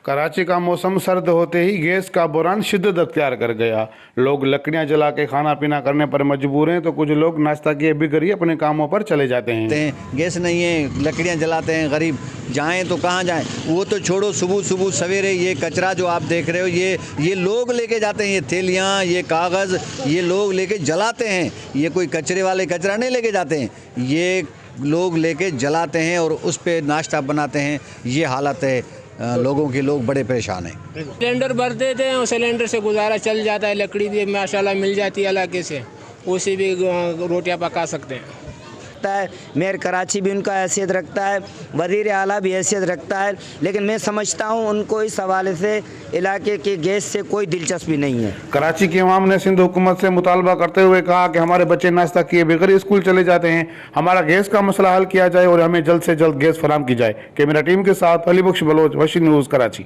कराची का मौसम सर्द होते ही गैस का बुरान शिद्दत अख्तियार कर गया। लोग लकड़ियां जला के खाना पीना करने पर मजबूर हैं, तो कुछ लोग नाश्ता किए बिगड़ ही अपने कामों पर चले जाते हैं। गैस नहीं है, लकड़ियां जलाते हैं। गरीब जाएं तो कहाँ जाएं? वो तो छोड़ो, सुबह सवेरे ये कचरा जो आप देख रहे हो, ये लोग लेके जाते हैं। ये थैलियाँ, ये कागज़, ये लोग लेके जलाते हैं। ये कोई कचरे वाले कचरा नहीं लेके जाते हैं, ये लोग लेके जलाते हैं और उस पे नाश्ता बनाते हैं। ये हालत है लोगों की, लोग बड़े परेशान हैं। सिलेंडर भर देते हैं और सिलेंडर से गुजारा चल जाता है। लकड़ी भी माशाल्लाह मिल जाती है इलाके से, उसी भी रोटियां पका सकते हैं। मेयर कराची भी उनका हैसियत रखता है, वज़ीर आला भी हैसियत रखता है, लेकिन मैं समझता हूँ उनको इस हवाले से इलाके के गैस से कोई दिलचस्पी नहीं है। कराची की अवाम ने सिंध हुकूमत से मुतालबा करते हुए कहा कि हमारे बच्चे नाश्ता किए बगैर स्कूल चले जाते हैं, हमारा गैस का मसला हल किया जाए और हमें जल्द से जल्द गैस फराहम की जाए। कैमरा टीम के साथ अली बख्श बलोच, वशी न्यूज़, कराची।